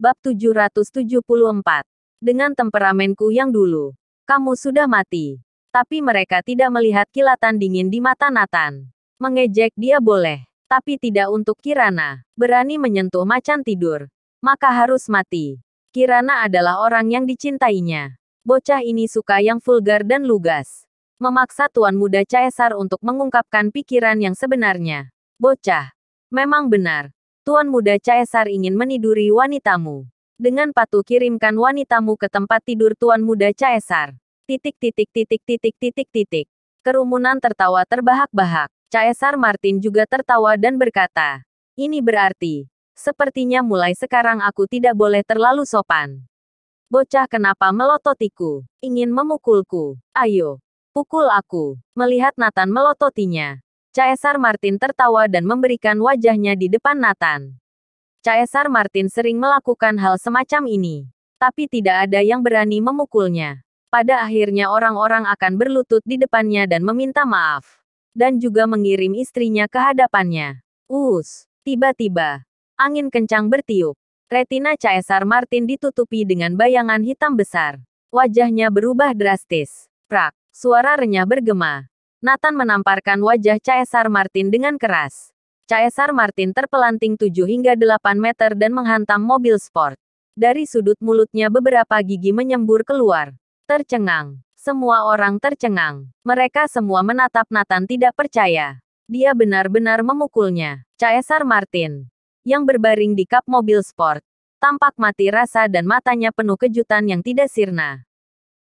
Bab 774. Dengan temperamenku yang dulu, kamu sudah mati. Tapi mereka tidak melihat kilatan dingin di mata Nathan. Mengejek dia boleh, tapi tidak untuk Kirana. Berani menyentuh macan tidur, maka harus mati. Kirana adalah orang yang dicintainya. Bocah ini suka yang vulgar dan lugas. Memaksa Tuan Muda Caesar untuk mengungkapkan pikiran yang sebenarnya. Bocah, memang benar. Tuan Muda Caesar ingin meniduri wanitamu. Dengan patuh kirimkan wanitamu ke tempat tidur Tuan Muda Caesar. Kerumunan tertawa terbahak-bahak. Caesar Martin juga tertawa dan berkata, ini berarti, sepertinya mulai sekarang aku tidak boleh terlalu sopan. Bocah kenapa melototiku? Ingin memukulku? Ayo, pukul aku. Melihat Nathan melototinya, Caesar Martin tertawa dan memberikan wajahnya di depan Nathan. Caesar Martin sering melakukan hal semacam ini, tapi tidak ada yang berani memukulnya. Pada akhirnya orang-orang akan berlutut di depannya dan meminta maaf. Dan juga mengirim istrinya ke hadapannya. Tiba-tiba, angin kencang bertiup. Retina Caesar Martin ditutupi dengan bayangan hitam besar. Wajahnya berubah drastis. Prak, suara renyah bergema. Nathan menamparkan wajah Caesar Martin dengan keras. Caesar Martin terpelanting 7 hingga 8 meter dan menghantam mobil sport. Dari sudut mulutnya beberapa gigi menyembur keluar. Tercengang. Semua orang tercengang. Mereka semua menatap Nathan tidak percaya. Dia benar-benar memukulnya. Caesar Martin, yang berbaring di kap mobil sport, tampak mati rasa dan matanya penuh kejutan yang tidak sirna.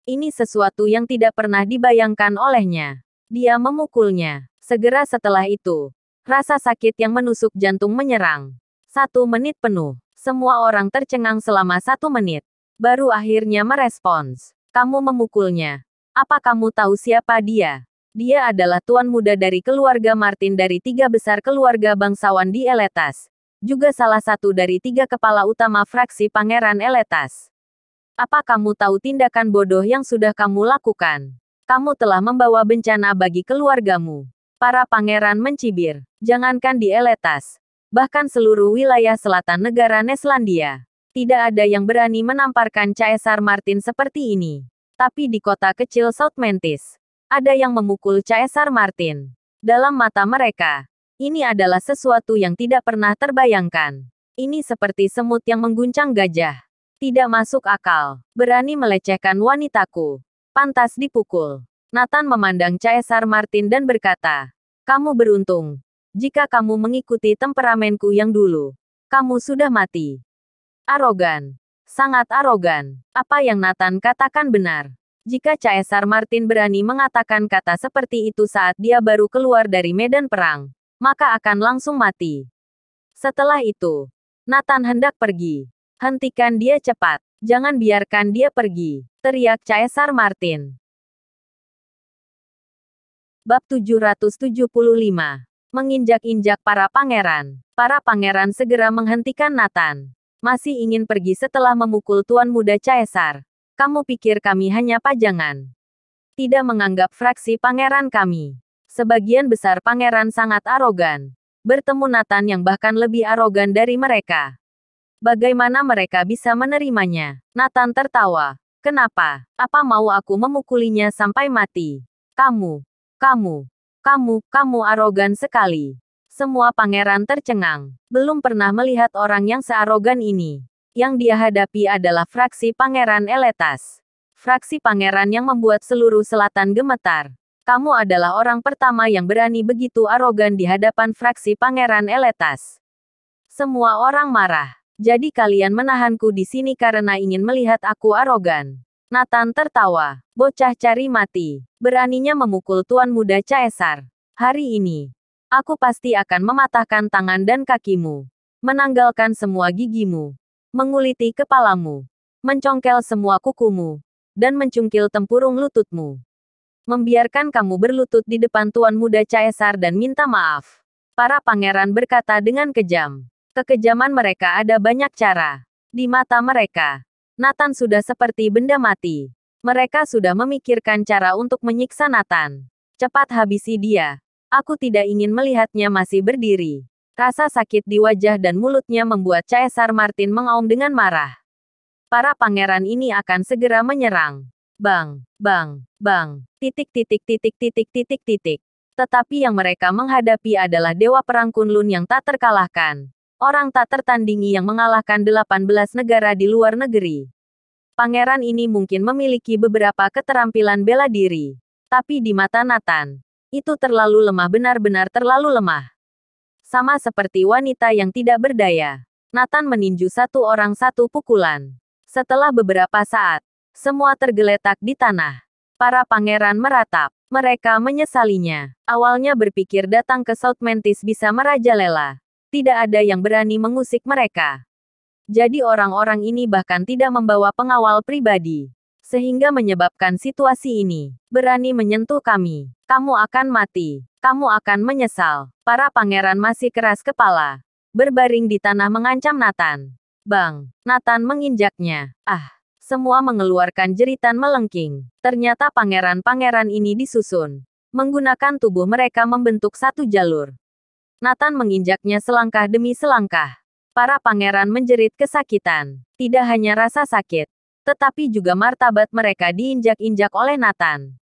Ini sesuatu yang tidak pernah dibayangkan olehnya. Dia memukulnya. Segera setelah itu, rasa sakit yang menusuk jantung menyerang. 1 menit penuh. Semua orang tercengang selama 1 menit. Baru akhirnya merespons. Kamu memukulnya. Apa kamu tahu siapa dia? Dia adalah tuan muda dari keluarga Martin dari 3 besar keluarga bangsawan di Eletas. Juga salah satu dari 3 kepala utama fraksi Pangeran Eletas. Apa kamu tahu tindakan bodoh yang sudah kamu lakukan? Kamu telah membawa bencana bagi keluargamu. Para pangeran mencibir. Jangankan di Eletas, bahkan seluruh wilayah selatan negara Neslandia. Tidak ada yang berani menamparkan Caesar Martin seperti ini. Tapi di kota kecil South Mantis, ada yang memukul Caesar Martin. Dalam mata mereka, ini adalah sesuatu yang tidak pernah terbayangkan. Ini seperti semut yang mengguncang gajah. Tidak masuk akal. Berani melecehkan wanitaku. Pantas dipukul. Nathan memandang Caesar Martin dan berkata, kamu beruntung. Jika kamu mengikuti temperamenku yang dulu, kamu sudah mati. Arogan. Sangat arogan. Apa yang Nathan katakan benar. Jika Caesar Martin berani mengatakan kata seperti itu saat dia baru keluar dari medan perang, maka akan langsung mati. Setelah itu, Nathan hendak pergi. Hentikan dia cepat. Jangan biarkan dia pergi, teriak Caesar Martin. Bab 775. Menginjak-injak para pangeran. Para pangeran segera menghentikan Nathan. Masih ingin pergi setelah memukul Tuan Muda Caesar. Kamu pikir kami hanya pajangan? Tidak menganggap fraksi pangeran kami. Sebagian besar pangeran sangat arogan. Bertemu Nathan yang bahkan lebih arogan dari mereka. Bagaimana mereka bisa menerimanya? Nathan tertawa. Kenapa? Apa mau aku memukulinya sampai mati? Kamu arogan sekali. Semua pangeran tercengang. Belum pernah melihat orang yang searogan ini. Yang dia hadapi adalah fraksi Pangeran Eletas. Fraksi pangeran yang membuat seluruh selatan gemetar. Kamu adalah orang pertama yang berani begitu arogan di hadapan fraksi Pangeran Eletas. Semua orang marah. Jadi kalian menahanku di sini karena ingin melihat aku arogan. Nathan tertawa. Bocah cari mati. Beraninya memukul Tuan Muda Caesar. Hari ini, aku pasti akan mematahkan tangan dan kakimu. Menanggalkan semua gigimu. Menguliti kepalamu. Mencongkel semua kukumu. Dan mencungkil tempurung lututmu. Membiarkan kamu berlutut di depan Tuan Muda Caesar dan minta maaf. Para pangeran berkata dengan kejam. Kekejaman mereka ada banyak cara. Di mata mereka, Nathan sudah seperti benda mati. Mereka sudah memikirkan cara untuk menyiksa Nathan. Cepat habisi dia. Aku tidak ingin melihatnya masih berdiri. Rasa sakit di wajah dan mulutnya membuat Caesar Martin mengaum dengan marah. Para pangeran ini akan segera menyerang. Bang, bang, bang, titik titik titik titik titik titik. Tetapi yang mereka menghadapi adalah Dewa Perang Kunlun yang tak terkalahkan. Orang tak tertandingi yang mengalahkan 18 negara di luar negeri. Pangeran ini mungkin memiliki beberapa keterampilan bela diri. Tapi di mata Nathan, itu terlalu lemah, benar-benar terlalu lemah. Sama seperti wanita yang tidak berdaya. Nathan meninju satu orang satu pukulan. Setelah beberapa saat, semua tergeletak di tanah. Para pangeran meratap. Mereka menyesalinya. Awalnya berpikir datang ke South Mantis bisa merajalela. Tidak ada yang berani mengusik mereka. Jadi orang-orang ini bahkan tidak membawa pengawal pribadi. Sehingga menyebabkan situasi ini. Berani menyentuh kami. Kamu akan mati. Kamu akan menyesal. Para pangeran masih keras kepala. Berbaring di tanah mengancam Nathan. Bang, Nathan menginjaknya. Semua mengeluarkan jeritan melengking. Ternyata pangeran-pangeran ini disusun. Menggunakan tubuh mereka membentuk satu jalur. Nathan menginjaknya selangkah demi selangkah. Para pangeran menjerit kesakitan. Tidak hanya rasa sakit, tetapi juga martabat mereka diinjak-injak oleh Nathan.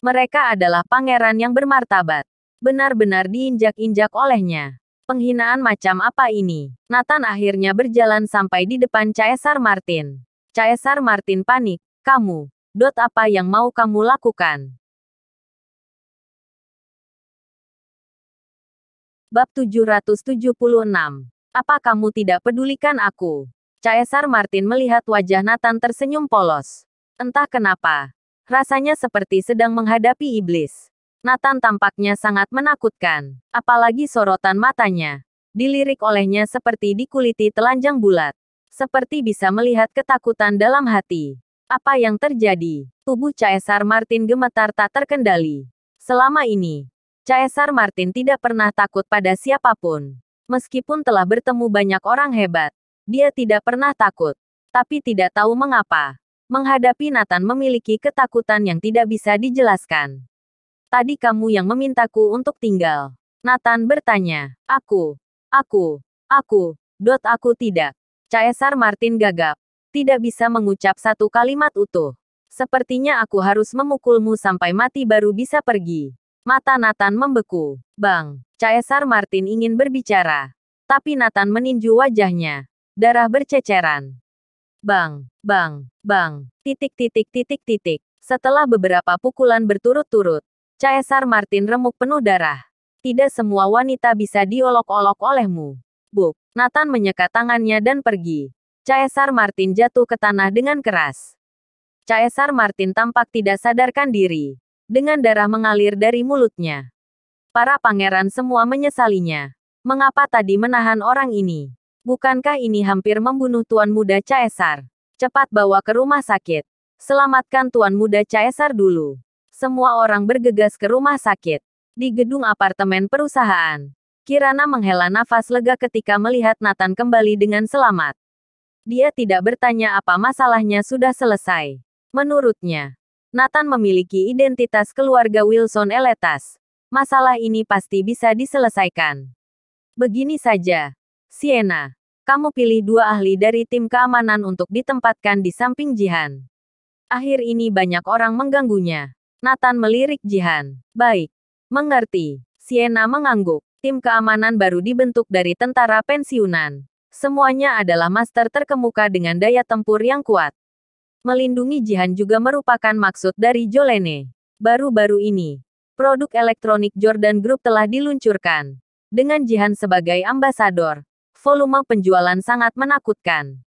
Mereka adalah pangeran yang bermartabat. Benar-benar diinjak-injak olehnya. Penghinaan macam apa ini? Nathan akhirnya berjalan sampai di depan Caesar Martin. Caesar Martin panik. Kamu, apa yang mau kamu lakukan? Bab 776. Apa kamu tidak pedulikan aku? Caesar Martin melihat wajah Nathan tersenyum polos. Entah kenapa, rasanya seperti sedang menghadapi iblis. Nathan tampaknya sangat menakutkan, apalagi sorotan matanya. Dilirik olehnya seperti dikuliti telanjang bulat. Seperti bisa melihat ketakutan dalam hati. Apa yang terjadi? Tubuh Caesar Martin gemetar tak terkendali. Selama ini, Caesar Martin tidak pernah takut pada siapapun. Meskipun telah bertemu banyak orang hebat, dia tidak pernah takut. Tapi tidak tahu mengapa. Menghadapi Nathan memiliki ketakutan yang tidak bisa dijelaskan. Tadi kamu yang memintaku untuk tinggal. Nathan bertanya. Aku tidak. Caesar Martin gagap. Tidak bisa mengucap satu kalimat utuh. Sepertinya aku harus memukulmu sampai mati baru bisa pergi. Mata Nathan membeku. Bang, Caesar Martin ingin berbicara. Tapi Nathan meninju wajahnya. Darah berceceran. Bang. Setelah beberapa pukulan berturut-turut, Caesar Martin remuk penuh darah. Tidak semua wanita bisa diolok-olok olehmu. Buk. Nathan menyekat tangannya dan pergi. Caesar Martin jatuh ke tanah dengan keras. Caesar Martin tampak tidak sadarkan diri. Dengan darah mengalir dari mulutnya. Para pangeran semua menyesalinya. Mengapa tadi menahan orang ini? Bukankah ini hampir membunuh Tuan Muda Caesar? Cepat bawa ke rumah sakit. Selamatkan Tuan Muda Caesar dulu. Semua orang bergegas ke rumah sakit. Di gedung apartemen perusahaan, Kirana menghela nafas lega ketika melihat Nathan kembali dengan selamat. Dia tidak bertanya apa masalahnya sudah selesai. Menurutnya, Nathan memiliki identitas keluarga Wilson Eletas. Masalah ini pasti bisa diselesaikan. Begini saja, Sienna. Kamu pilih 2 ahli dari tim keamanan untuk ditempatkan di samping Jihan. Akhir ini banyak orang mengganggunya. Nathan melirik Jihan. Baik. Mengerti. Sienna mengangguk. Tim keamanan baru dibentuk dari tentara pensiunan. Semuanya adalah master terkemuka dengan daya tempur yang kuat. Melindungi Jihan juga merupakan maksud dari Jolene. Baru-baru ini, produk elektronik Jordan Group telah diluncurkan. Dengan Jihan sebagai ambasador, volume penjualan sangat menakutkan.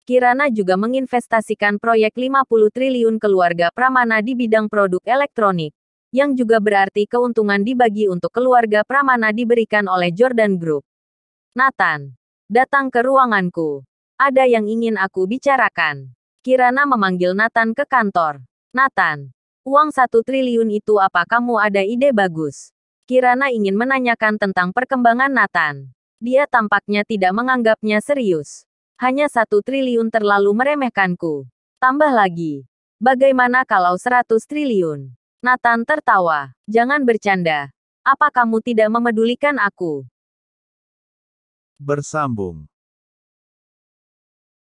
Kirana juga menginvestasikan proyek 50 triliun keluarga Pramana di bidang produk elektronik, yang juga berarti keuntungan dibagi untuk keluarga Pramana diberikan oleh Jordan Group. Nathan, datang ke ruanganku. Ada yang ingin aku bicarakan. Kirana memanggil Nathan ke kantor. Nathan, uang 1 triliun itu apa kamu ada ide bagus? Kirana ingin menanyakan tentang perkembangan Nathan. Dia tampaknya tidak menganggapnya serius. Hanya 1 triliun terlalu meremehkanku. Tambah lagi. Bagaimana kalau 100 triliun? Nathan tertawa. Jangan bercanda. Apa kamu tidak memedulikan aku? Bersambung.